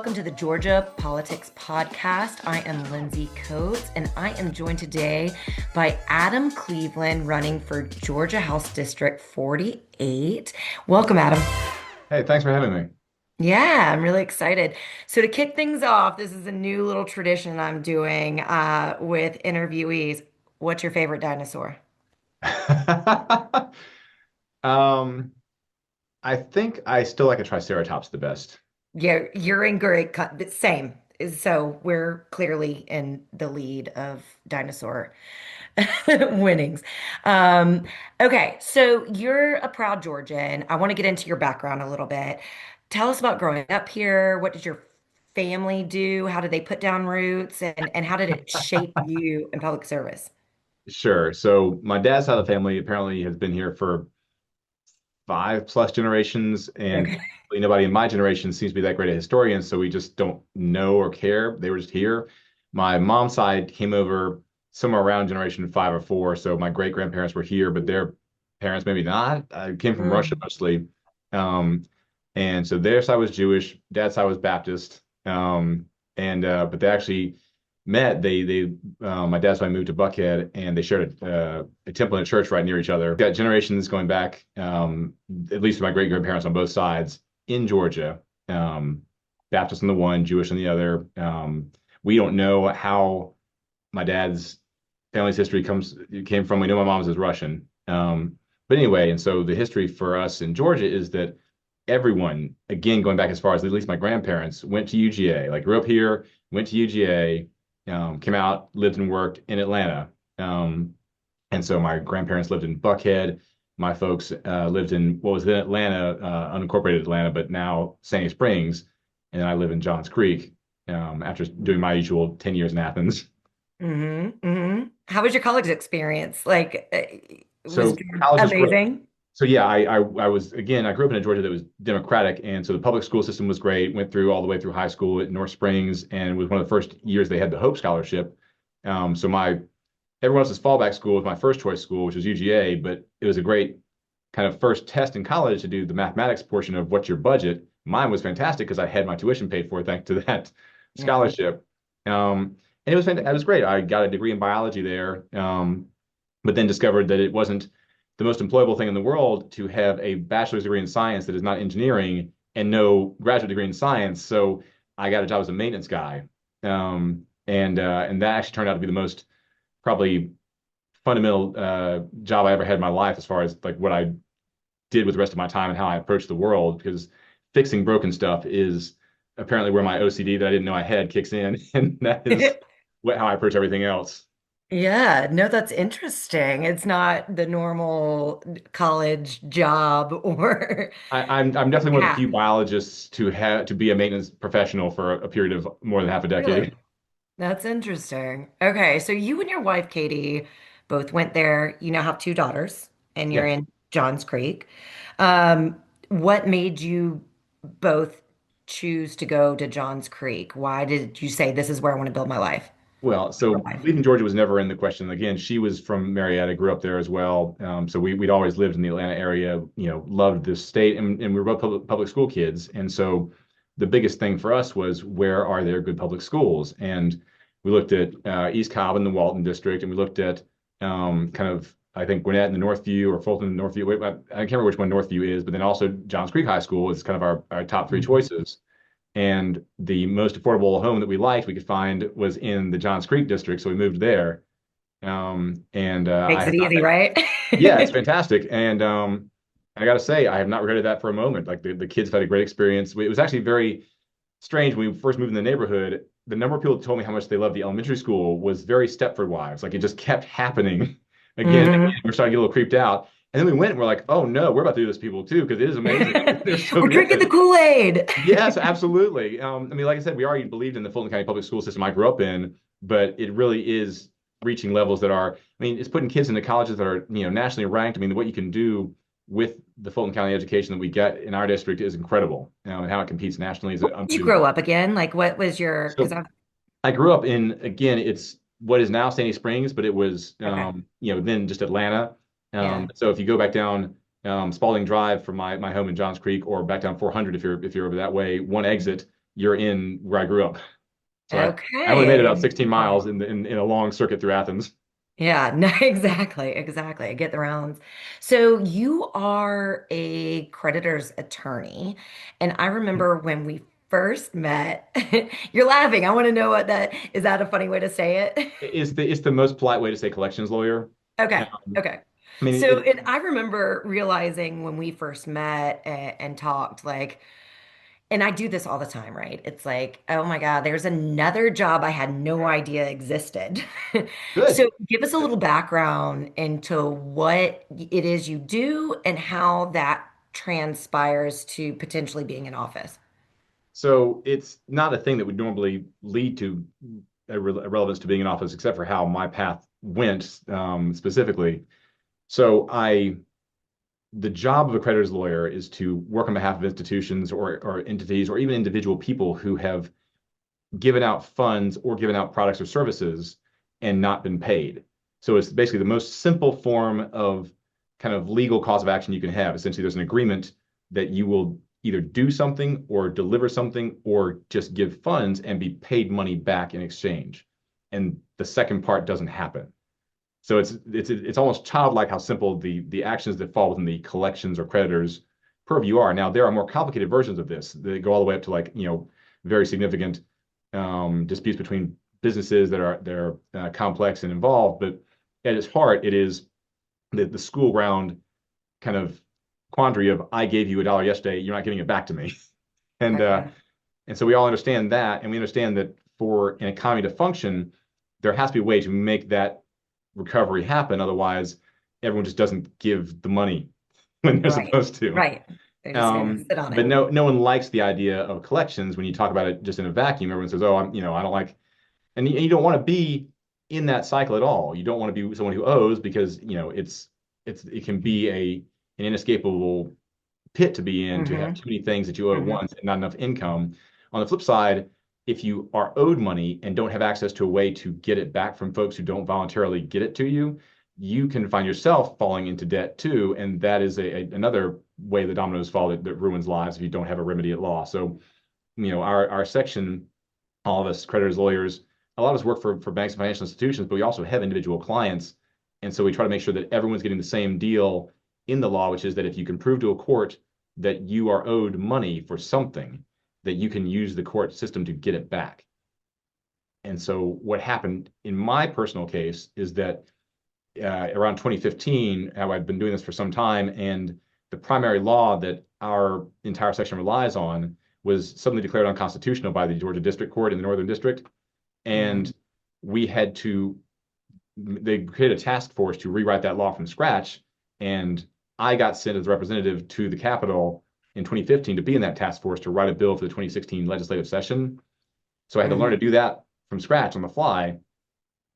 Welcome to the Georgia Politics Podcast. I am Lindsay Coates, and I am joined today by Adam Cleveland, running for Georgia House District 48. Welcome, Adam. Hey, thanks for having me. Yeah, I'm really excited. So, to kick things off, this is a new little tradition I'm doing with interviewees. What's your favorite dinosaur? Um, I think I still like a Triceratops the best. Yeah, you're in great, same. So, we're clearly in the lead of dinosaur winnings. Um, okay, so you're a proud Georgian. I want to get into your background a little bit. Tell us about growing up here. What did your family do? How did they put down roots? And how did it shape you in public service? Sure. So my dad's side of the family apparently has been here for 5+ generations, and Okay. nobody in my generation seems to be that great a historian, so we just don't know or care. They were just here. My mom's side came over somewhere around generation 5 or 4, so my great grandparents were here, but their parents maybe not. I came from Russia Mm. mostly. Um, and so their side was Jewish, dad's side was Baptist. And but they actually met. My dad's side moved to Buckhead, and they shared a temple and a church right near each other. Got generations going back, at least my great grandparents on both sides in Georgia, Baptist on the one, Jewish on the other. We don't know how my dad's family's history came from. We know my mom's is Russian. But anyway, and so the history for us in Georgia is that everyone, again, going back as far as at least my grandparents, went to UGA, like grew up here, went to UGA, came out, lived and worked in Atlanta. And so my grandparents lived in Buckhead. My folks lived in what was then Atlanta, unincorporated Atlanta, but now Sandy Springs. And I live in Johns Creek after doing my usual 10 years in Athens. How was your college experience? Like, was So Georgia college is great. amazing? So yeah, I was again, I grew up in a Georgia that was Democratic, and so the public school system was great. Went through all the way through high school at North Springs, and it was one of the first years they had the Hope Scholarship. So my everyone else's fallback school was my first choice school, which was UGA, but it was a great kind of first test in college to do the mathematics portion of what's your budget. Mine was fantastic because I had my tuition paid for thanks to that Mhm. scholarship. And it was fantastic. It was great. I got a degree in biology there, but then discovered that it wasn't the most employable thing in the world to have a bachelor's degree in science that is not engineering and no graduate degree in science. So I got a job as a maintenance guy, and that actually turned out to be the most probably fundamental job I ever had in my life as far as like what I did with the rest of my time and how I approached the world, because fixing broken stuff is apparently where my OCD that I didn't know I had kicks in, and that is how I approach everything else. Yeah, no, that's interesting. It's not the normal college job or I'm definitely one of the path. few biologists to be a maintenance professional for a period of more than half a decade. Really? That's interesting. Okay, so you and your wife, Katie, both went there. You now have two daughters, and you're Yeah. in Johns Creek. What made you both choose to go to Johns Creek? Why did you say this is where I want to build my life? Well, Your so life. leaving Georgia was never in the question. Again, she was from Marietta, grew up there as well. So we'd always lived in the Atlanta area, loved this state, and we were both public school kids. And so the biggest thing for us was, where are there good public schools? And we looked at East Cobb in the Walton district, and we looked at kind of, I think, Gwinnett in the Northview, or Fulton in the Northview. Wait, I can't remember which one Northview is, but then also Johns Creek High School is kind of our top three Mhm. choices. And the most affordable home that we liked we could find was in the Johns Creek district, so we moved there. And I Makes have it not, easy, right? yeah, it's fantastic. And I got to say, I have not regretted that for a moment. Like the kids have had a great experience. It was actually very strange when we first moved in the neighborhood. The number of people that told me how much they loved the elementary school was very Stepford wives. Like it just kept happening again and again. hmm We're starting to get a little creeped out. And then we went and we're like, oh no, we're about to do this to people too, because it is amazing. They're so We're drinking the good. Kool-Aid. Yes, absolutely. I mean, like I said, we already believed in the Fulton County public school system I grew up in, but it really is reaching levels that are, I mean, it's putting kids into colleges that are, nationally ranked. I mean, what you can do with the Fulton County education that we get in our district is incredible. And how it competes nationally is Did you grow unbelievable. up again? Like, what was your? Because So I've I grew up in, again, it's what is now Sandy Springs, but it was, okay, then just Atlanta. yeah. So if you go back down Spalding Drive from my home in Johns Creek, or back down 400 if you're over that way, one exit. you're in where I grew up. So I only made it about Okay. 16 Okay. miles in a long circuit through Athens. Yeah, no, exactly, exactly. I get the rounds. So you are a creditor's attorney, and I remember when we first met. You're laughing. I want to know what that is. That a funny way to say it? It's the most polite way to say collections lawyer. Okay, Um, okay. I mean, So, and I remember realizing when we first met and talked, like, and I do this all the time, right? It's like, oh my God, there's another job I had no idea existed. good. So give us a little background into what it is you do and how that transpires to potentially being in office. So it's not a thing that would normally lead to a relevance to being in office, except for how my path went specifically. So the job of a creditor's lawyer is to work on behalf of institutions or entities or even individual people who have given out funds or given out products or services and not been paid. So it's basically the most simple form of kind of legal cause of action you can have. Essentially, there's an agreement that you will either do something or deliver something or just give funds and be paid money back in exchange. And the second part doesn't happen. So it's almost childlike how simple the actions that fall within the collections or creditors purview are. Now there are more complicated versions of this that go all the way up to like very significant disputes between businesses that are they're complex and involved. But at its heart, it is the school ground kind of quandary of I gave you $1 yesterday, you're not giving it back to me, and uh, Okay. and so we all understand that, and we understand that for an economy to function, there has to be a way to make that recovery happen. Otherwise, everyone just doesn't give the money when they're Right. supposed to. Right. They're just going to sit on But it. no one likes the idea of collections when you talk about it just in a vacuum. Everyone says, "Oh, I don't like," and you don't want to be in that cycle at all. You don't want to be someone who owes because it can be an inescapable pit to be in to have Hmm. too many things that you owe at Hmm. once and not enough income. On the flip side, if you are owed money and don't have access to a way to get it back from folks who don't voluntarily get it to you, you can find yourself falling into debt too. And that is another way the dominoes fall that ruins lives if you don't have a remedy at law. So, our section, all of us creditors, lawyers, a lot of us work for banks and financial institutions, but we also have individual clients. And so we try to make sure that everyone's getting the same deal in the law, which is that if you can prove to a court that you are owed money for something, that you can use the court system to get it back. And so what happened in my personal case is that around 2015, how I'd been doing this for some time, and the primary law that our entire section relies on was suddenly declared unconstitutional by the Georgia District Court in the Northern District. And Hmm. we had to, they created a task force to rewrite that law from scratch. And I got sent as a representative to the Capitol in 2015 to be in that task force to write a bill for the 2016 legislative session. So I had to learn to Hmm. do that from scratch on the fly.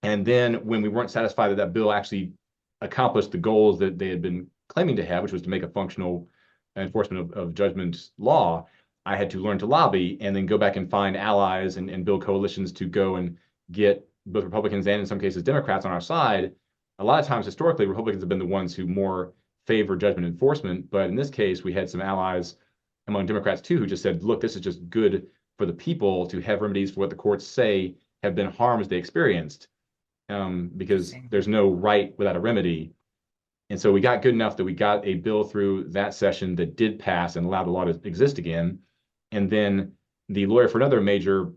And then when we weren't satisfied that that bill actually accomplished the goals that they had been claiming to have, which was to make a functional enforcement of judgment law, I had to learn to lobby and then go back and find allies and build coalitions to go and get both Republicans and in some cases Democrats on our side. A lot of times, historically, Republicans have been the ones who more favor judgment enforcement. But in this case, we had some allies among Democrats too who just said, look, this is just good for the people to have remedies for what the courts say have been harms they experienced because Interesting. there's no right without a remedy. And so we got good enough that we got a bill through that session that did pass and allowed the law to exist again. And then the lawyer for another major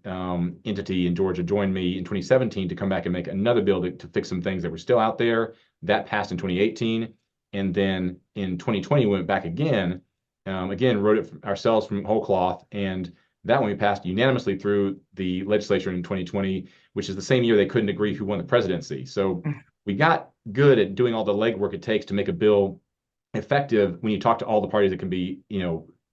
entity in Georgia joined me in 2017 to come back and make another bill to fix some things that were still out there. That passed in 2018. And then in 2020, we went back again, wrote it ourselves from whole cloth. And that one we passed unanimously through the legislature in 2020, which is the same year they couldn't agree who won the presidency. So we got good at doing all the legwork it takes to make a bill effective when you talk to all the parties that can be,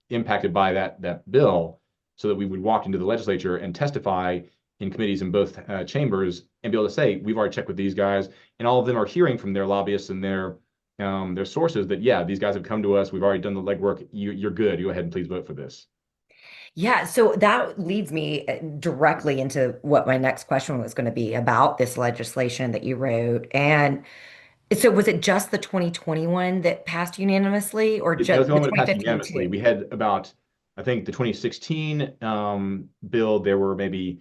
impacted by that bill, so that we would walk into the legislature and testify in committees in both chambers and be able to say we've already checked with these guys, and all of them are hearing from their lobbyists and their sources that yeah, these guys have come to us, we've already done the legwork, you're good, go ahead and please vote for this. Yeah, so that leads me directly into what my next question was going to be about this legislation that you wrote. And so was it just the 2021 that passed unanimously or That was just the the only one that passed 2015 unanimously. too? We had about I think the 2016 bill, there were maybe,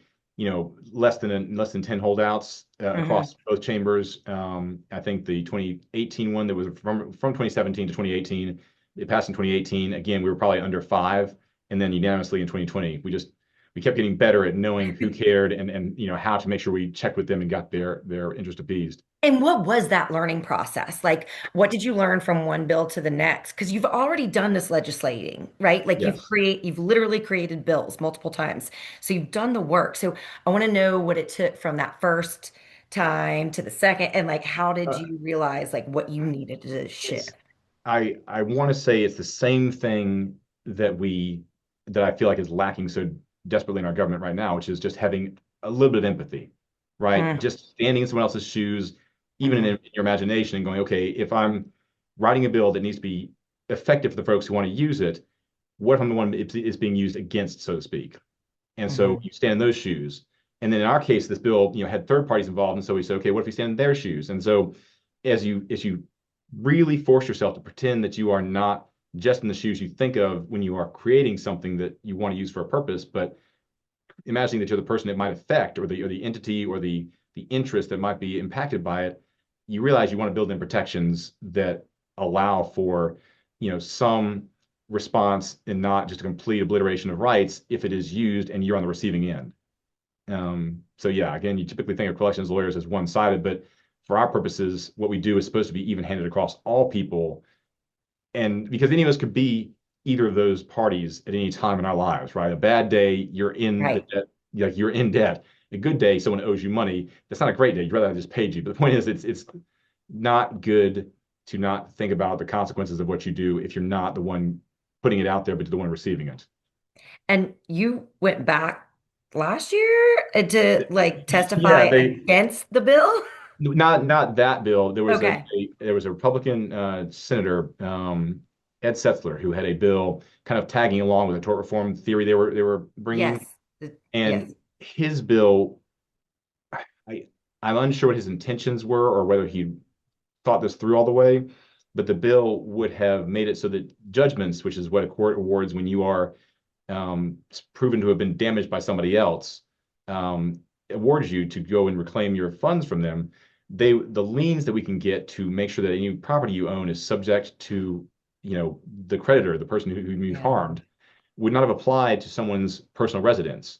less than 10 holdouts Hmm. across both chambers. I think the 2018 one that was from 2017 to 2018, it passed in 2018. Again, we were probably under five, and then unanimously in 2020. We kept getting better at knowing who cared and how to make sure we checked with them and got their interest appeased. And what was that learning process? Like, what did you learn from one bill to the next? Because you've already done this legislating, right? Like Yes. you've literally created bills multiple times. So you've done the work. So I want to know what it took from that first time to the second, and like how did Uh, you realize like what you needed to shift? it's I want to say it's the same thing that I feel like is lacking so desperately in our government right now, which is just having a little bit of empathy, right? Mm-hmm. Just standing in someone else's shoes, even in your imagination, and going, okay, if I'm writing a bill that needs to be effective for the folks who want to use it, what if I'm the one it's being used against, so to speak? And so Hmm. you stand in those shoes. And then in our case, this bill, had third parties involved. And so we said, okay, what if we stand in their shoes? And so as you really force yourself to pretend that you are not just in the shoes you think of when you are creating something that you want to use for a purpose, but imagining that you're the person it might affect or the entity or the interest that might be impacted by it, you realize you want to build in protections that allow for, some response and not just a complete obliteration of rights if it is used and you're on the receiving end. So yeah, again, you typically think of collections lawyers as one-sided, but for our purposes, what we do is supposed to be even-handed across all people. And because any of us could be either of those parties at any time in our lives, right? A bad day, you're in the Right. debt, like you're in debt. A good day, someone owes you money. That's not a great day. You'd rather have just paid you. But the point is, it's not good to not think about the consequences of what you do if you're not the one putting it out there, but the one receiving it. And you went back last year to like Yeah, testify they against the bill? not that bill. There was Okay. there was a Republican senator, Ed Setzler, who had a bill kind of tagging along with the tort reform theory they were bringing, Yes. Yes. and his bill, I I'm unsure what his intentions were or whether he thought this through all the way, but the bill would have made it so that judgments, which is what a court awards when you are proven to have been damaged by somebody else, awards you to go and reclaim your funds from them. The liens that we can get to make sure that any property you own is subject to, the creditor, the person who you've Yeah. harmed, would not have applied to someone's personal residence.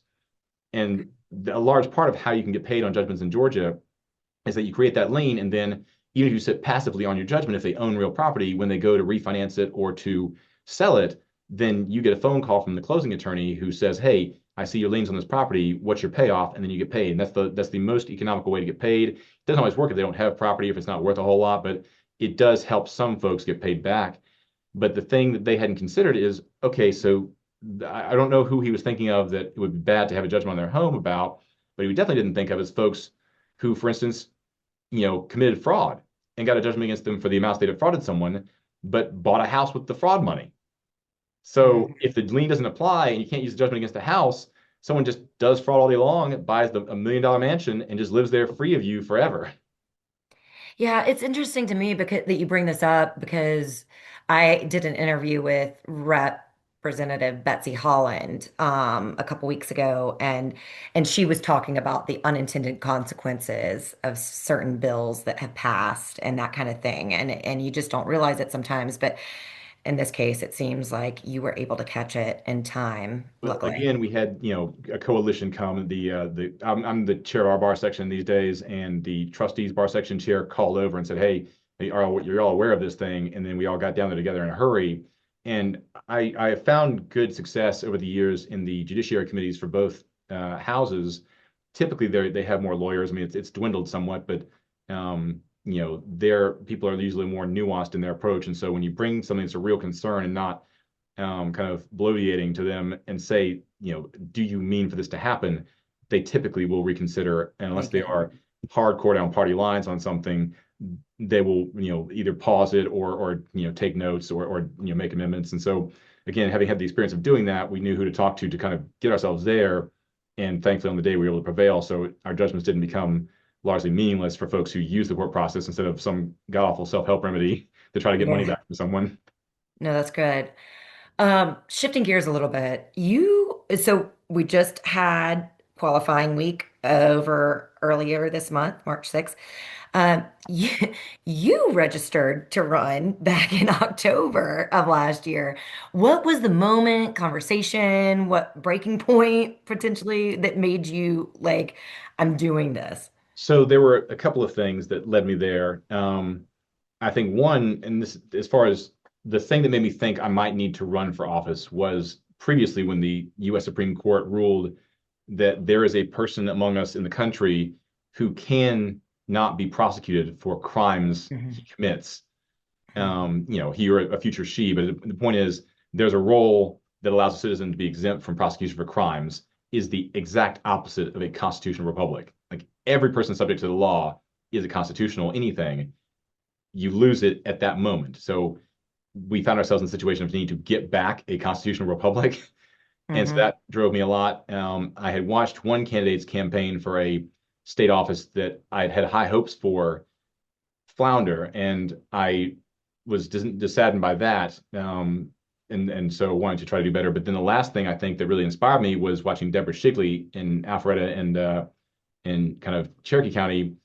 And a large part of how you can get paid on judgments in Georgia is that you create that lien, and then even if you sit passively on your judgment, if they own real property, when they go to refinance it or to sell it, then you get a phone call from the closing attorney who says, "Hey, I see your liens on this property. What's your payoff?" And then you get paid. And that's the most economical way to get paid. It doesn't always work if they don't have property, if it's not worth a whole lot, but it does help some folks get paid back. But the thing that they hadn't considered is, okay, so I don't know who he was thinking of that it would be bad to have a judgment on their home about, but he definitely didn't think of as folks who, for instance, committed fraud and got a judgment against them for the amounts they defrauded someone, but bought a house with the fraud money. So Mhm. if the lien doesn't apply and you can't use the judgment against the house, someone just does fraud all day long, buys $1 million mansion, and just lives there free of you forever. Yeah, it's interesting to me because that you bring this up because I did an interview with Representative Betsy Holland a couple weeks ago, and she was talking about the unintended consequences of certain bills that have passed and that kind of thing. And you just don't realize it sometimes, but in this case, it seems like you were able to catch it in time, But luckily. again, we had, a coalition come. I'm the chair of our bar section these days, and the trustees bar section chair called over and said, "Hey, you're all aware of this thing?" And then we all got down there together in a hurry. And I have found good success over the years in the judiciary committees for both houses. Typically, they have more lawyers. I mean, it's dwindled somewhat, but their people are usually more nuanced in their approach. And so when you bring something that's a real concern and not kind of bloviating to them and say, do you mean for this to happen? They typically will reconsider, and They unless they do. are hardcore down party lines on something, they will, either pause it or take notes or make amendments. And so, again, having had the experience of doing that, we knew who to talk to kind of get ourselves there. And thankfully, on the day, we were able to prevail. So our judgments didn't become largely meaningless for folks who use the court process instead of some god awful self help remedy to try to get money Yeah. back from someone. No, that's good. Shifting gears a little bit, so we just had qualifying week over earlier this month, March 6th. You, you registered to run back in October of last year. What was the moment, conversation, what breaking point potentially that made you like, I'm doing this? So there were a couple of things that led me there. I think one, and this as far as the thing that made me think I might need to run for office was previously when the U.S. Supreme Court ruled that there is a person among us in the country who can not be prosecuted for crimes he Mhm. commits. He or a future she, but the point is there's a role that allows a citizen to be exempt from prosecution for crimes is the exact opposite of a constitutional republic. Like every person subject to the law is a constitutional anything. You lose it at that moment. So we found ourselves in a situation of needing to get back a constitutional republic. And so Hmm. that drove me a lot. I had watched one candidate's campaign for a state office that I had high hopes for flounder, and I was just saddened by that. And so wanted to try to do better. But then the last thing I think that really inspired me was watching Deborah Shigley in Alpharetta and in kind of Cherokee County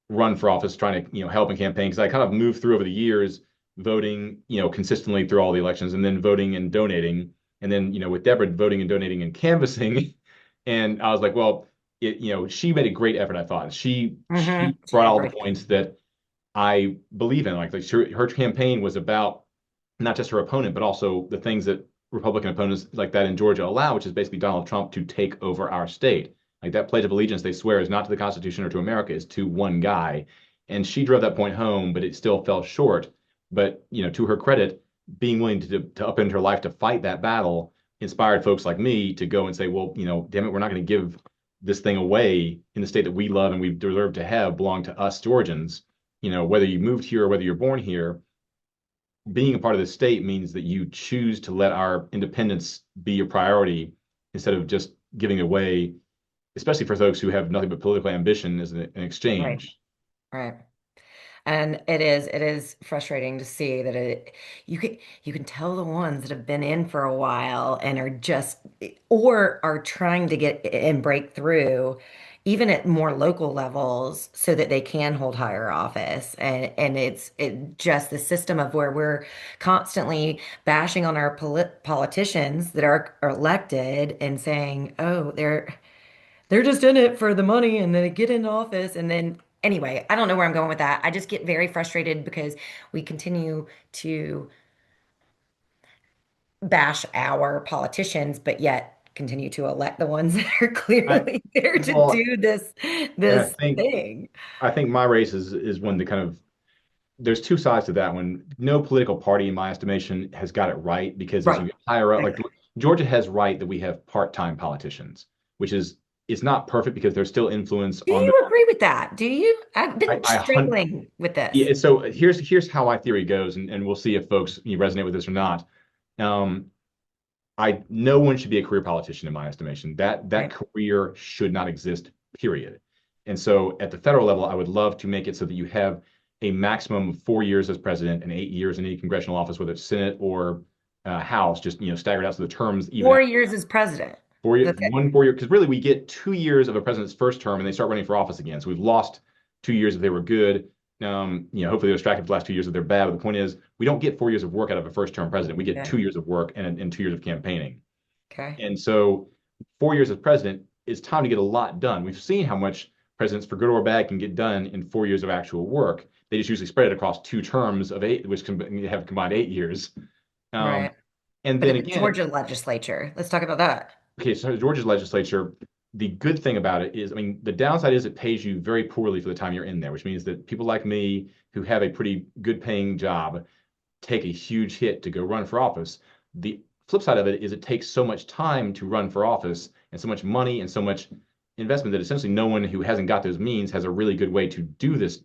run for office, trying to help in campaign because I kind of moved through over the years voting consistently through all the elections and then voting and donating and then with Deborah voting and donating and canvassing and I was like well she made a great effort I thought she She brought did a all the great job. points that I believe in like her campaign was about not just her opponent but also the things that Republican opponents like that in Georgia allow which is basically Donald Trump to take over our state like that Pledge of Allegiance they swear is not to the Constitution or to America, is to one guy. And she drove that point home, but it still fell short. But to her credit, being willing to upend her life to fight that battle inspired folks like me to go and say, well, damn it, we're not going to give this thing away in the state that we love and we deserve to have belong to us Georgians. Whether you moved here or whether you're born here, being a part of this state means that you choose to let our independence be your priority instead of just giving away especially for folks who have nothing but political ambition as an Right, exchange. right. And it is frustrating to see that you can tell the ones that have been in for a while and are just or are trying to get and break through even at more local levels so that they can hold higher office and it just the system of where we're constantly bashing on our politicians that are elected and saying, "Oh, they're just in it for the money and then they get in office and then anyway, I don't know where I'm going with that. I just get very frustrated because we continue to bash our politicians, but yet continue to elect the ones that are I clearly there to well, do this and this thing. I think my race is one that kind of there's two sides to that one. No political party, in my estimation, has got it right because as you Right. get higher up, like Exactly. Georgia has right that we have part-time politicians, which is it's not perfect because there's still influence Do on the you agree with that? Do you? I've I, been I hun- struggling with this. yeah, so here's how my theory goes, and we'll see if folks resonate with this or not. Um, no one should be a career politician in my estimation. That Right. career should not exist, period. And so at the federal level, I would love to make it so that you have a maximum of 4 years as president and 8 years in any congressional office, whether it's Senate or House, just staggered out so the terms even Four out. years as president. 4 year, That's it. 4 year, because really we get 2 years of a president's first term and they start running for office again. So we've lost 2 years if they were good. Hopefully they're distracted for the last 2 years if they're bad. But the point is, we don't get 4 years of work out of a first term president. We get Okay. 2 years of work and 2 years of campaigning. Okay. And so 4 years as president is time to get a lot done. We've seen how much presidents, for good or bad, can get done in 4 years of actual work. They just usually spread it across two terms of eight, which can have combined 8 years. Um, Right. and But then in the again, Georgia legislature, let's talk about that. okay, so Georgia's legislature, the good thing about it is, I mean, the downside is it pays you very poorly for the time you're in there, which means that people like me who have a pretty good paying job take a huge hit to go run for office. The flip side of it is it takes so much time to run for office and so much money and so much investment that essentially no one who hasn't got those means has a really good way to do this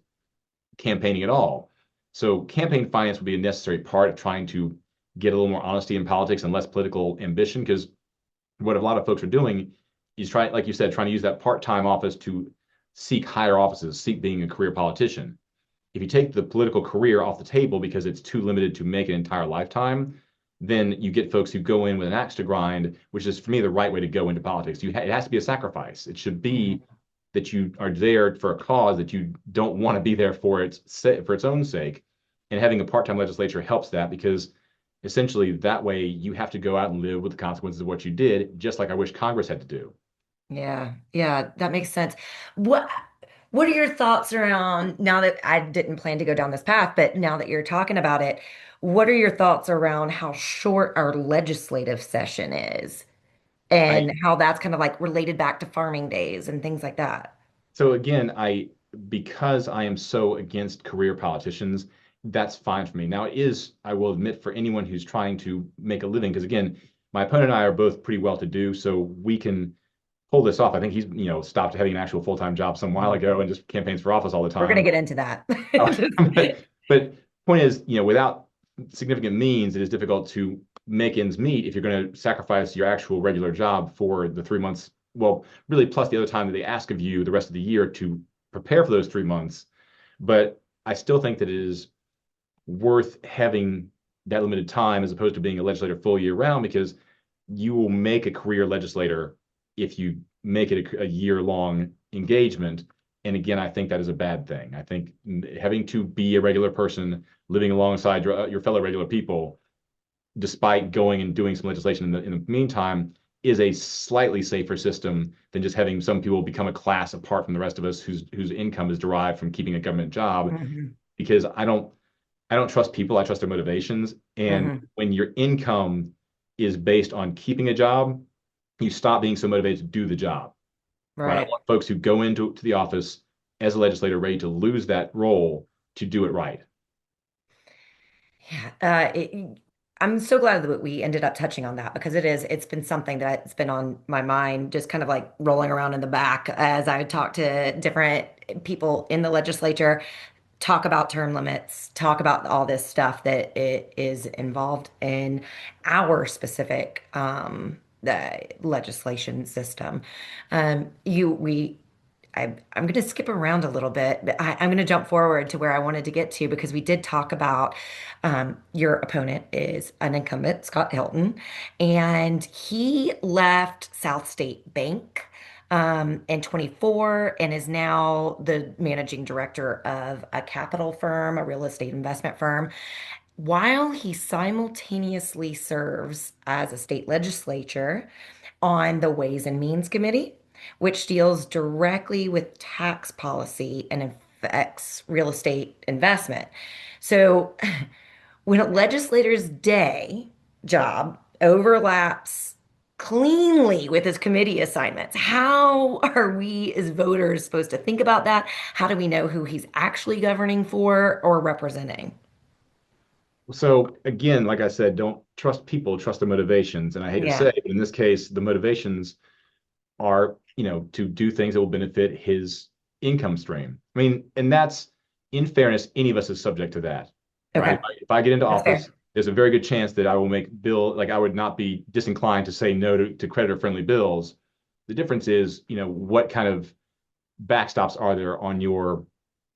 campaigning at all. So campaign finance would be a necessary part of trying to get a little more honesty in politics and less political ambition because what a lot of folks are doing is trying, like you said, trying to use that part-time office to seek higher offices, seek being a career politician. If you take the political career off the table because it's too limited to make an entire lifetime, then you get folks who go in with an axe to grind, which is for me the right way to go into politics. It has to be a sacrifice. It should be Mhm. that you are there for a cause that you don't want to be there for for its own sake. And having a part-time legislature helps that because essentially that way you have to go out and live with the consequences of what you did, just like I wish Congress had to do. Yeah, yeah, that makes sense. What what are your thoughts around now that I didn't plan to go down this path, but now that you're talking about it, what are your thoughts around how short our legislative session is I and how that's kind of like related back to farming days and things like that? So again, I because I am so against career politicians, that's fine for me. Now it is, I will admit, for anyone who's trying to make a living, because again, my opponent and I are both pretty well to do, so we can pull this off. I think he's, stopped having an actual full-time job some while Mhm. ago and just campaigns for office all the We're gonna time. get into that. Oh, Just- but point is, without significant means, it is difficult to make ends meet if you're going to sacrifice your actual regular job for the 3 months. Well, really, plus the other time that they ask of you the rest of the year to prepare for those 3 months. But I still think that it is worth having that limited time as opposed to being a legislator full year round because you will make a career legislator if you make it a year long engagement. And again, I think that is a bad thing. I think having to be a regular person living alongside your fellow regular people, despite going and doing some legislation in the meantime, is a slightly safer system than just having some people become a class apart from the rest of us whose income is derived from keeping a government job. Mhm. Because I don't trust people. I trust their motivations. And Mhm. when your income is based on keeping a job, you stop being so motivated to do the job, right? I Right. want folks who go into the office as a legislator ready to lose that role to do it right. Yeah, I'm so glad that we ended up touching on that because it's been something that's been on my mind, just kind of like rolling around in the back as I talk to different people in the legislature, talk about term limits, talk about all this stuff that it is involved in our specific the legislation system. I'm going to skip around a little bit, but I'm going to jump forward to where I wanted to get to because we did talk about your opponent is an incumbent, Scott Hilton, and he left South State Bank in 24 and is now the managing director of a capital firm, a real estate investment firm, while he simultaneously serves as a state legislature on the Ways and Means Committee, which deals directly with tax policy and affects real estate investment. So when a legislator's day job overlaps cleanly with his committee assignments, how are we as voters supposed to think about that? How do we know who he's actually governing for or representing? So again, like I said, don't trust people, trust their motivations. And I hate to say, Yeah. but in this case, the motivations are, to do things that will benefit his income stream. I mean, and that's, in fairness, any of us is subject to that, right? Okay. If I get into That's office, fair. there's a very good chance that I will make bill, like I would not be disinclined to say no to creditor-friendly bills. The difference is, what kind of backstops are there on your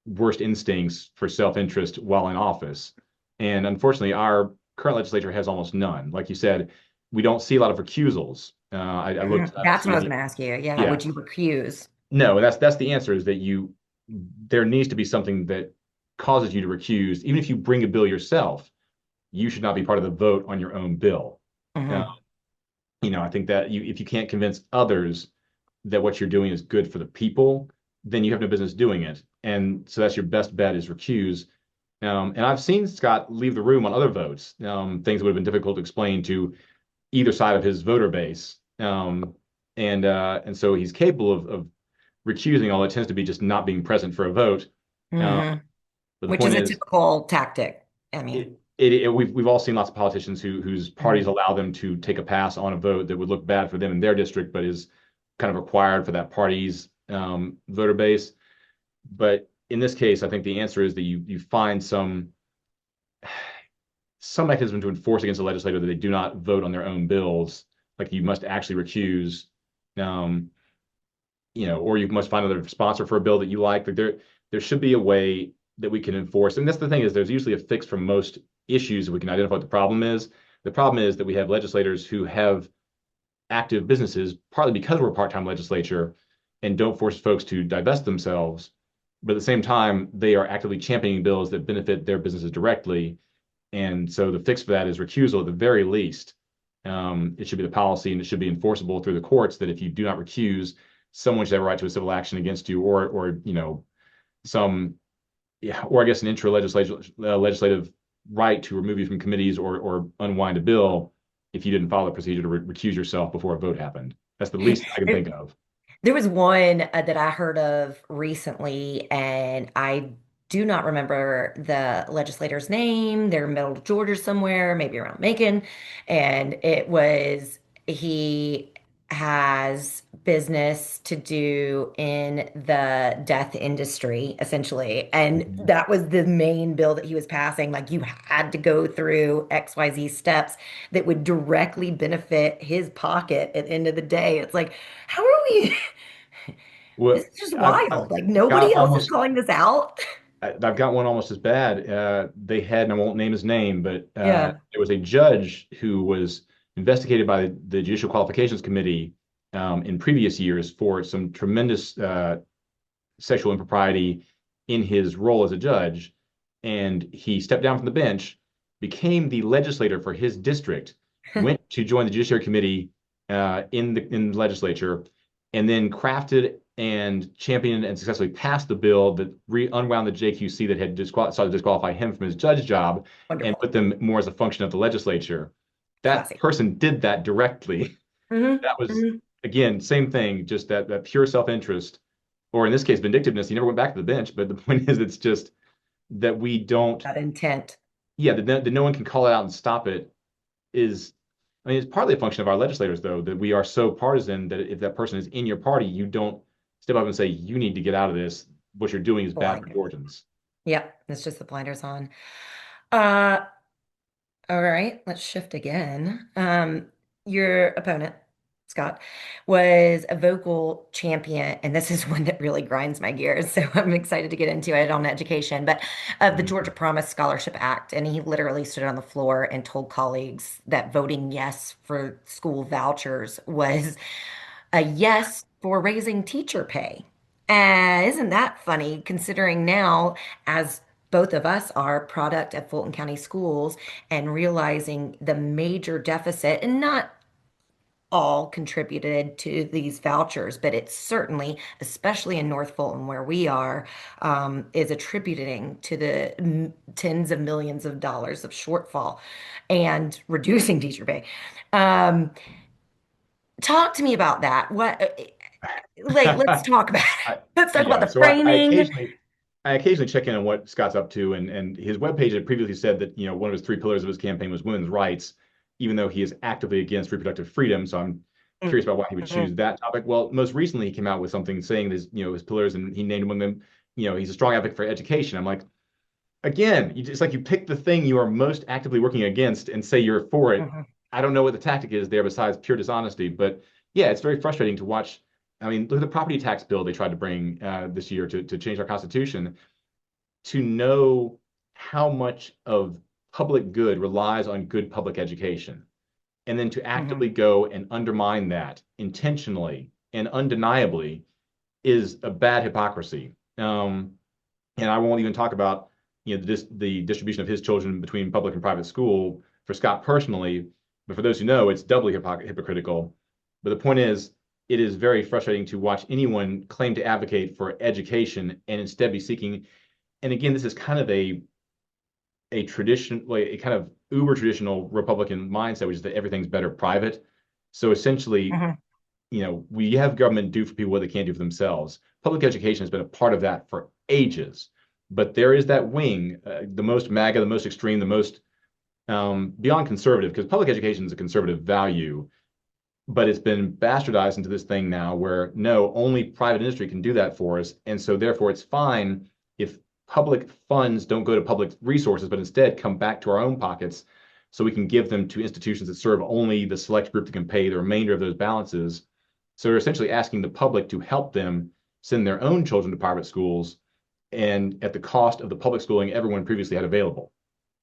worst instincts for self-interest while in office? And unfortunately, our current legislature has almost none. Like you said, we don't see a lot of recusals. I looked Mhm. up to That's what see I was any. going to ask you. Yeah. Yeah, Would you recuse? no, that's the answer is that there needs to be something that causes you to recuse. Even if you bring a bill yourself, you should not be part of the vote on your own bill. Uh, Hmm. I think that if you can't convince others that what you're doing is good for the people, then you have no business doing it. And so that's your best bet is recuse. And I've seen Scott leave the room on other votes, things that would have been difficult to explain to either side of his voter base. And so he's capable of recusing, all it tends to be just not being present for a vote. Um, Hmm. but the Which is point a is, typical tactic. I mean, we've all seen lots of politicians whose parties mhm. allow them to take a pass on a vote that would look bad for them in their district, but is kind of required for that party's voter base. But in this case, I think the answer is that you find some mechanism to enforce against a legislator that they do not vote on their own bills. Like you must actually recuse, um, or you must find another sponsor for a bill that you like. Like there should be a way that we can enforce. And that's the thing is there's usually a fix for most issues if we can identify what the problem is. The problem is that we have legislators who have active businesses, partly because we're a part-time legislature, and don't force folks to divest themselves. But at the same time, they are actively championing bills that benefit their businesses directly. And so the fix for that is recusal at the very least. It should be the policy and it should be enforceable through the courts that if you do not recuse, someone should have a right to a civil action against you, or some, yeah, or I guess an intra-legislative legislative right to remove you from committees or unwind a bill if you didn't follow the procedure to recuse yourself before a vote happened. That's the least I can think of. There was one that I heard of recently, and I do not remember the legislator's name. They're middle of Georgia somewhere, maybe around Macon. And it was, he has business to do in the death industry, essentially. And Mhm. that was the main bill that he was passing. Like, you had to go through XYZ steps that would directly benefit his pocket at the end of the day. It's like, how are we? This Well, is just I've wild. Like, got nobody else is almost calling this out. I've got one almost as bad. They had, and I won't name his name, but Yeah. there was a judge who was investigated by the Judicial Qualifications Committee in previous years for some tremendous sexual impropriety in his role as a judge. And he stepped down from the bench, became the legislator for his district, went to join the Judiciary Committee in the legislature, and then crafted and championed and successfully passed the bill that unwound the JQC that had sought to disqualify him from his judge job and Wonderful. put them more as a function of the legislature. That Classy. person did that directly. Hmm. That was, Hmm. again, same thing, just that pure self-interest, or in this case, vindictiveness. He never went back to the bench, but the point is, it's just that we don't, That intent. yeah, that no one can call it out and stop it is, I mean, it's partly a function of our legislators, though, that we are so partisan that if that person is in your party, you don't step up and say, you need to get out of this. What you're doing is bad for Blinders. Georgians. Yep. It's just the blinders on. Uh, All right, let's shift again. Your opponent, Scott, was a vocal champion, and this is one that really grinds my gears, so I'm excited to get into it on education, but of the Mhm. Georgia Promise Scholarship Act, and he literally stood on the floor and told colleagues that voting yes for school vouchers was a yes for raising teacher pay. And isn't that funny considering now, as both of us are product of Fulton County Schools and realizing the major deficit, and not all contributed to these vouchers, but it's certainly, especially in North Fulton where we are, is attributing to the tens of millions of dollars of shortfall and reducing teacher pay. Um, Talk to me about that. Let's talk about it. Let's talk about Yeah, the so framing. I occasionally check in on what Scott's up to, and his webpage had previously said that one of his three pillars of his campaign was women's rights, even though he is actively against reproductive freedom. So I'm curious about why he would choose Mhm, that topic. Well, most recently he came out with something saying his pillars, and he named one of them. He's a strong advocate for education. I'm like, again, it's like you pick the thing you are most actively working against and say you're for it. mhm, I don't know what the tactic is there besides pure dishonesty, but yeah, it's very frustrating to watch. I mean, look at the property tax bill they tried to bring this year to change our constitution. To know how much of public good relies on good public education, and then to mhm, actively go and undermine that intentionally and undeniably is a bad hypocrisy. And I won't even talk about the distribution of his children between public and private school for Scott personally, but for those who know, it's doubly hypocritical. But the point is, it is very frustrating to watch anyone claim to advocate for education and instead be seeking. And again, this is kind of a tradition, like a kind of uber traditional Republican mindset, which is that everything's better private. So essentially, mhm, we have government do for people what they can't do for themselves. Public education has been a part of that for ages, but there is that wing, the most MAGA, the most extreme, the most beyond conservative, because public education is a conservative value, but it's been bastardized into this thing now where no, only private industry can do that for us, and so therefore it's fine if public funds don't go to public resources, but instead come back to our own pockets, so we can give them to institutions that serve only the select group that can pay the remainder of those balances. So they're essentially asking the public to help them send their own children to private schools, and at the cost of the public schooling everyone previously had available.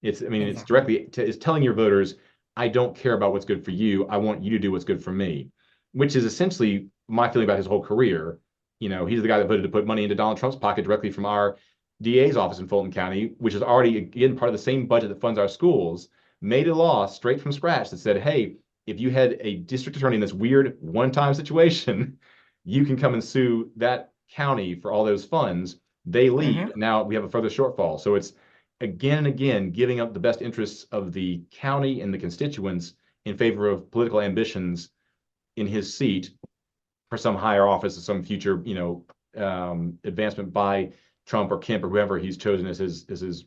I mean, it's exactly. directly it's telling your voters, I don't care about what's good for you. I want you to do what's good for me, which is essentially my feeling about his whole career. He's the guy that voted to put money into Donald Trump's pocket directly from our DA's office in Fulton County, which is already, again, part of the same budget that funds our schools, made a law straight from scratch that said, hey, if you had a district attorney in this weird one-time situation, you can come and sue that county for all those funds. They leave. Hmm. Now we have a further shortfall. So it's again and again giving up the best interests of the county and the constituents in favor of political ambitions in his seat for some higher office or some future, advancement by Trump or Kemp or whoever he's chosen as his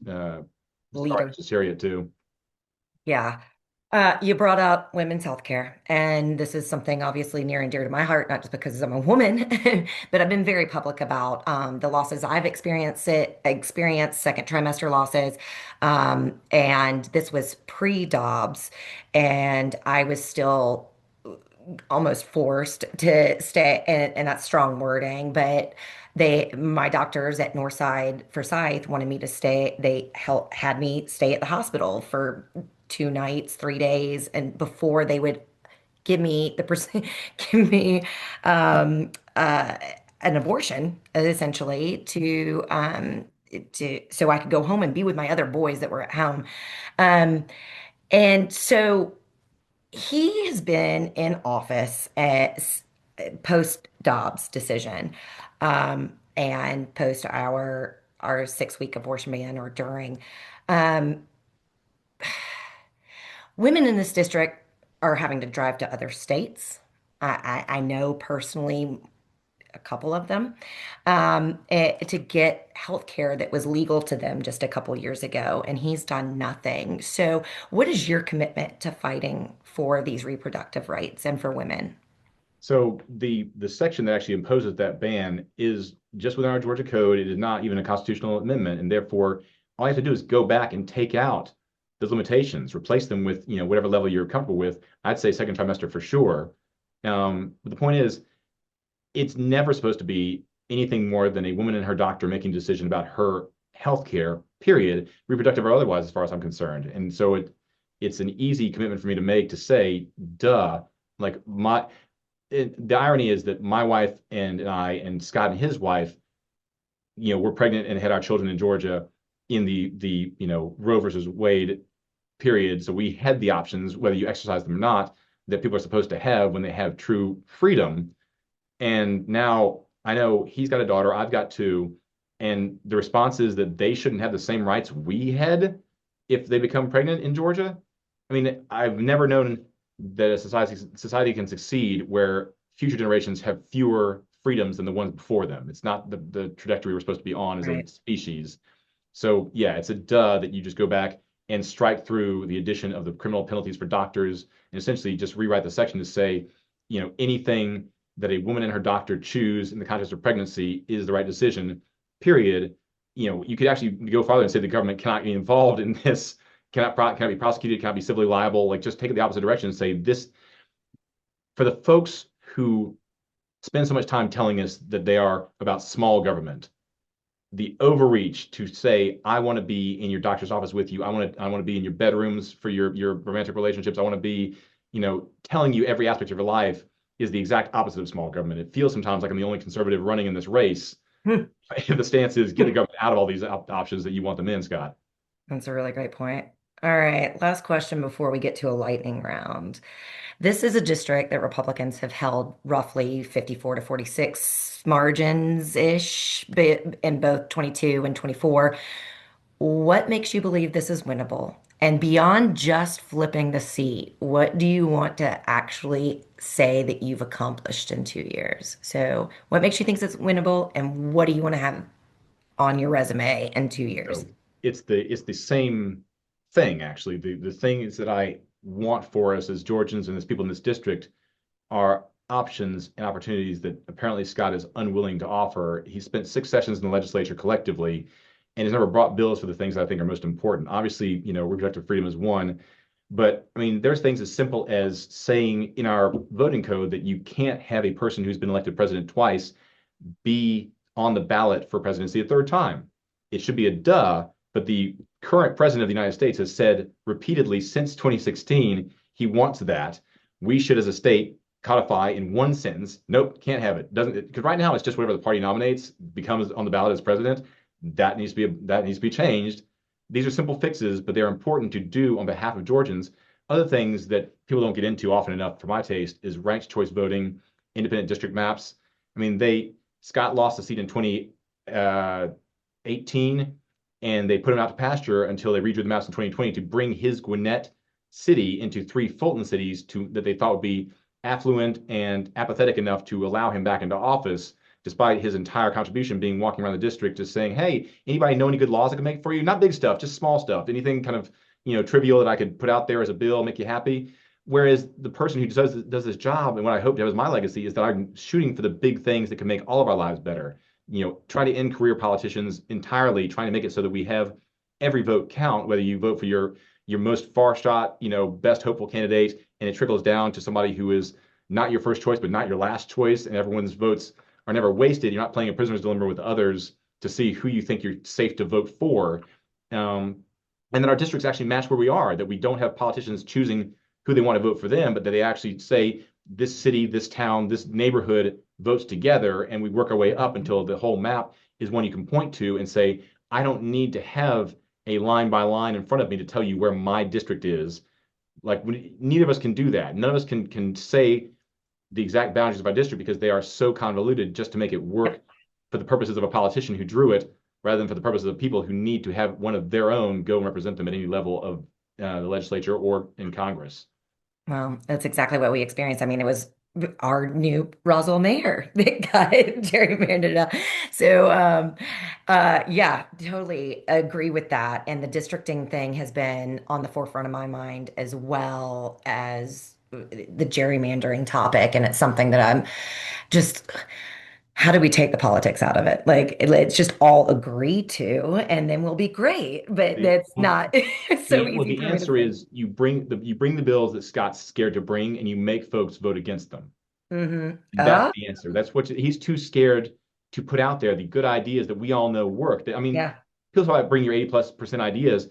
Leader. chariot too. Yeah. You brought up women's health care, and this is something obviously near and dear to my heart, not just because I'm a woman, but I've been very public about the losses I've experienced second trimester losses. And this was pre-Dobbs, and I was still almost forced to stay, and that's strong wording, but my doctors at Northside Forsyth wanted me to stay. Had me stay at the hospital for 2 nights, 3 days, and before they would give me give me um, uh, an abortion, essentially, to so I could go home and be with my other boys that were at home. Um, and so he has been in office as post Dobbs decision, and post our 6 week abortion ban or during. Um, Women in this district are having to drive to other states. I know personally a couple of them, to get health care that was legal to them just a couple years ago, and he's done nothing. So, what is your commitment to fighting for these reproductive rights and for women? So the section that actually imposes that ban is just within our Georgia code. It is not even a constitutional amendment, and therefore all you have to do is go back and take out those limitations, replace them with whatever level you're comfortable with. I'd say second trimester for sure. But the point is, it's never supposed to be anything more than a woman and her doctor making a decision about her health care, period, reproductive or otherwise, as far as I'm concerned. And so it's an easy commitment for me to make to say, duh, like the irony is that my wife and I and Scott and his wife, were pregnant and had our children in Georgia in the Roe versus Wade period. So we had the options, whether you exercise them or not, that people are supposed to have when they have true freedom. And now I know he's got a daughter, I've got two, and the response is that they shouldn't have the same rights we had if they become pregnant in Georgia. I mean, I've never known that a society can succeed where future generations have fewer freedoms than the ones before them. It's not the trajectory we're supposed to be on as a Right. species. So yeah, it's a duh that you just go back and strike through the addition of the criminal penalties for doctors and essentially just rewrite the section to say, anything that a woman and her doctor choose in the context of pregnancy is the right decision, period. You could actually go farther and say the government cannot be involved in this, cannot be prosecuted, cannot be civilly liable. Like just take it the opposite direction and say this for the folks who spend so much time telling us that they are about small government, the overreach to say, I want to be in your doctor's office with you. I want to be in your bedrooms for your romantic relationships. I want to be, telling you every aspect of your life is the exact opposite of small government. It feels sometimes like I'm the only conservative running in this race. Hmm. The stance is get the government out of all these options that you want them in, Scott. That's a really great point. All right, last question before we get to a lightning round. This is a district that Republicans have held roughly 54 to 46 margins ish in both 22 and 24. What makes you believe this is winnable? And beyond just flipping the seat, what do you want to actually say that you've accomplished in 2 years? So, what makes you think it's winnable, and what do you want to have on your resume in 2 years? So it's the same thing actually. The thing is that I want for us as Georgians and as people in this district are options and opportunities that apparently Scott is unwilling to offer. He spent 6 sessions in the legislature collectively and has never brought bills for the things that I think are most important. Obviously, reproductive freedom is one, but I mean, there's things as simple as saying in our voting code that you can't have a person who's been elected president twice be on the ballot for presidency a third time. It should be a duh, but the current president of the United States has said repeatedly since 2016 he wants that. We should, as a state, codify in one sentence. Nope, can't have it. Doesn't because right now it's just whatever the party nominates becomes on the ballot as president. That needs to be changed. These are simple fixes, but they're important to do on behalf of Georgians. Other things that people don't get into often enough, for my taste, is ranked choice voting, independent district maps. I mean, they Scott lost a seat in 2018, and they put him out to pasture until they redrew the maps in 2020 to bring his Gwinnett city into three Fulton cities that they thought would be affluent and apathetic enough to allow him back into office, despite his entire contribution being walking around the district just saying, "Hey, anybody know any good laws I can make for you? Not big stuff, just small stuff. Anything kind of trivial that I could put out there as a bill, make you happy." Whereas the person who does this job, and what I hope to have as my legacy, is that I'm shooting for the big things that can make all of our lives better. Try to end career politicians entirely, trying to make it so that we have every vote count, whether you vote for your most far shot, best hopeful candidate, and it trickles down to somebody who is not your first choice, but not your last choice, and everyone's votes are never wasted. You're not playing a prisoner's dilemma with others to see who you think you're safe to vote for. And that our districts actually match where we are, that we don't have politicians choosing who they want to vote for them, but that they actually say this city, this town, this neighborhood votes together, and we work our way up until the whole map is one you can point to and say, I don't need to have a line by line in front of me to tell you where my district is. Like neither of us can do that. None of us can say the exact boundaries of our district because they are so convoluted just to make it work for the purposes of a politician who drew it, rather than for the purposes of people who need to have one of their own go and represent them at any level of the legislature or in Congress. Well, that's exactly what we experienced. I mean, it was our new Roswell mayor that got gerrymandered up. So, yeah, totally agree with that. And the districting thing has been on the forefront of my mind as well as the gerrymandering topic. And it's something that I'm just, how do we take the politics out of it? Like, let's just all agree to, and then we'll be great. But The, that's not so easy the for me to answer say. is you bring the bills that Scott's scared to bring and you make folks vote against them. That's Oh, the answer. That's what he's too scared to put out there. The good ideas that we all know work. I mean, yeah. people talk about bring your 80+% ideas.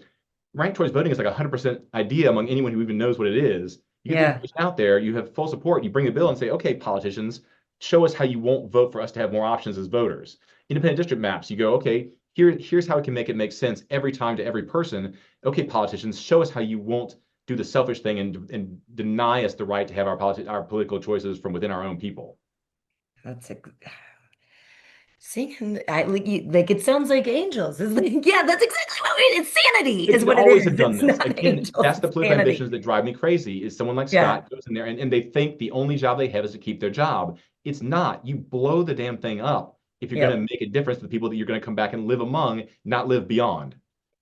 Ranked choice voting is like a 100% idea among anyone who even knows what it is. You get the Yeah. information out there, you have full support, you bring a bill and say, okay, politicians, show us how you won't vote for us to have more options as voters. Independent district maps, you go, okay, here's how we can make it make sense every time to every person. Okay, politicians, show us how you won't do the selfish thing and deny us the right to have our political choices from within our own people. That's a singing. Like it sounds like angels. It's like, yeah, that's exactly what it's sanity They is could what it always have is. done It's this. not Again, angels, that's the it's political sanity. ambitions that drive me crazy. Is someone like Yeah. Scott goes in there and they think the only job they have is to keep their job. It's not. You blow the damn thing up if you're going to Yep. make a difference to the people that you're going to come back and live among, not live beyond.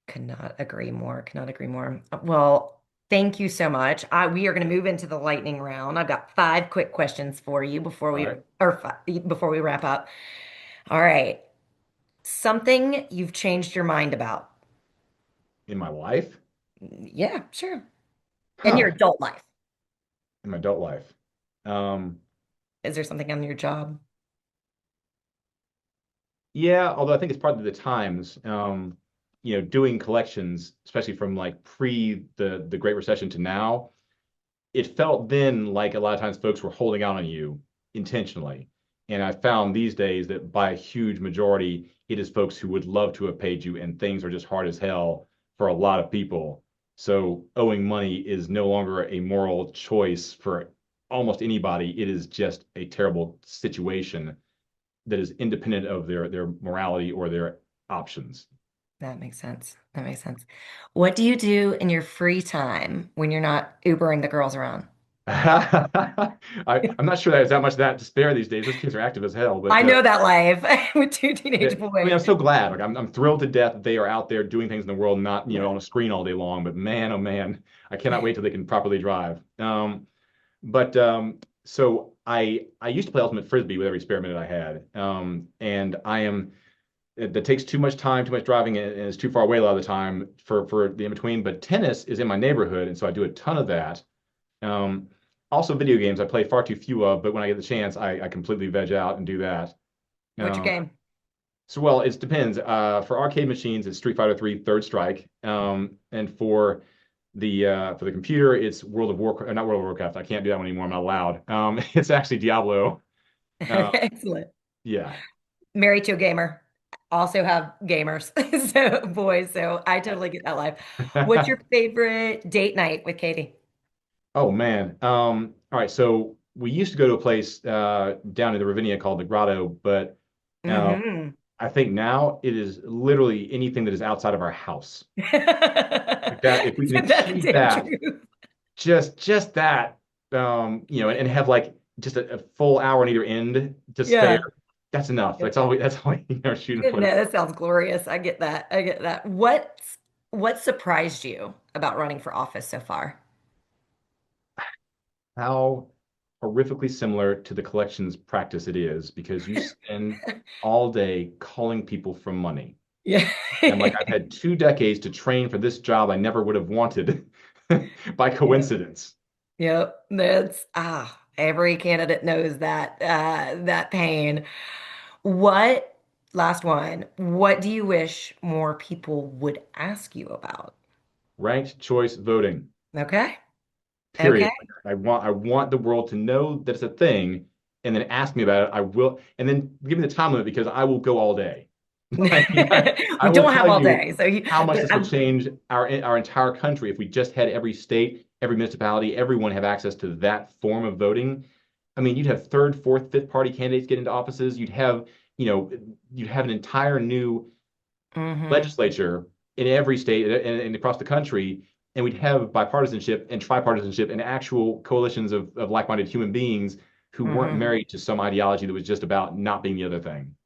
Could not agree more. Could not agree more. Well, thank you so much. We are going to move into the lightning round. I've got five quick questions for you All right. before we wrap up. All right. Something you've changed your mind about. In my life? Yeah, sure. In your Huh. adult life. In my adult life. Um, Is there something on your job? yeah, although I think it's part of the times. Doing collections, especially from like pre the Great Recession to now, it felt then like a lot of times folks were holding out on you intentionally. And I found these days that by a huge majority, it is folks who would love to have paid you, and things are just hard as hell for a lot of people. So owing money is no longer a moral choice for almost anybody. It is just a terrible situation that is independent of their morality or their options. That makes sense. That makes sense. What do you do in your free time when you're not Ubering the girls around? I'm not sure there's that much of that to spare these days. Those kids are active as hell, but I know that life with two teenage I mean, I'm boys. so glad. Like, I'm thrilled to death that they are out there doing things in the world, not Yeah. on a screen all day long. But man, oh man, I cannot wait till they can properly drive. But so I used to play ultimate frisbee with every spare minute I had, and that takes too much time, too much driving, and it's too far away a lot of the time for the in between. But tennis is in my neighborhood, and so I do a ton of that. Um, Also, video games I play far too few of, but when I get the chance, I completely veg out and do that. What's your Um, game? well, it depends. For arcade machines, it's Street Fighter 3 Third Strike. And for The for the computer, it's World of Warcraft, not World of Warcraft. I can't do that one anymore. I'm not allowed. It's actually Diablo. Uh, Excellent. yeah. Married to a gamer. Also have gamers, so boys. So I totally get that life. What's your favorite date night with Katie? Oh man. All right. So we used to go to a place down in the Ravinia called the Grotto, but uh, Hmm. I think now it is literally anything that is outside of our house. Like that, if we can Isn't that the achieve damn that, truth? just that, and have like just a full hour on either end to spare. Yeah. That's enough. Yeah. That's all we are shooting No, for. that sounds glorious. I get that. I get that. What surprised you about running for office so far? How horrifically similar to the collections practice it is because you spend all day calling people for money. Yeah. And I'm like, I've had 2 decades to train for this job I never would have wanted by Yep. coincidence. Yep. That's every candidate knows that pain. What last one? What do you wish more people would ask you about? Ranked choice voting, Okay. Okay. period. I want the world to know that it's a thing and then ask me about it. I will, and then give me the time limit because I will go all day. Like, I We will don't have tell all you day. So you, how much but this would change our entire country if we just had every state, every municipality, everyone have access to that form of voting. I mean, you'd have third, fourth, fifth party candidates get into offices. You know, you'd have an entire new Mhm. legislature in every state and across the country, and we'd have bipartisanship and tripartisanship and actual coalitions of like-minded human beings who weren't Mhm. married to some ideology that was just about not being the other thing.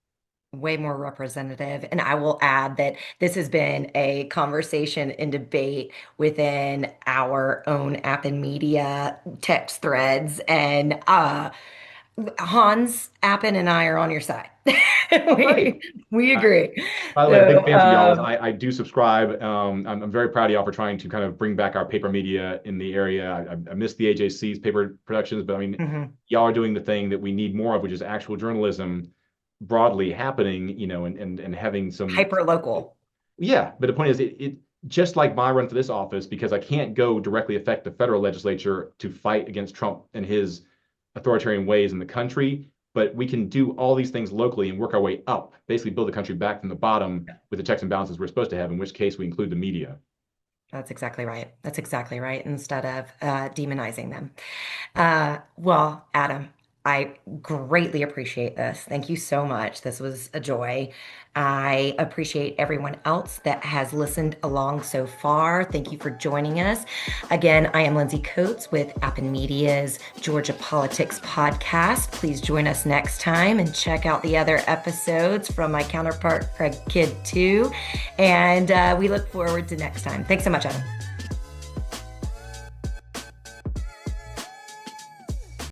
Way more representative. And I will add that this has been a conversation and debate within our own app and media text threads. And Hans Appen and I are on your side. Oh, great. We I, agree. by the way, a big So fan of y'all's. I do subscribe. I'm very proud of y'all for trying to kind of bring back our paper media in the area. I miss the AJC's paper productions, but I mean, mhm. y'all are doing the thing that we need more of, which is actual journalism broadly happening, and having some. Hyper local. Yeah, but the point is, it just like my run for this office, because I can't go directly affect the federal legislature to fight against Trump and his authoritarian ways in the country, but we can do all these things locally and work our way up, basically build the country back from the bottom with the checks and balances we're supposed to have, in which case we include the media. That's exactly right. That's exactly right. Instead of demonizing them. Well, Adam, I greatly appreciate this. Thank you so much. This was a joy. I appreciate everyone else that has listened along so far. Thank you for joining us. Again, I am Lindsay Coates with Appen Media's Georgia Politics podcast. Please join us next time and check out the other episodes from my counterpart, Craig Kidd, too. And we look forward to next time. Thanks so much, Adam.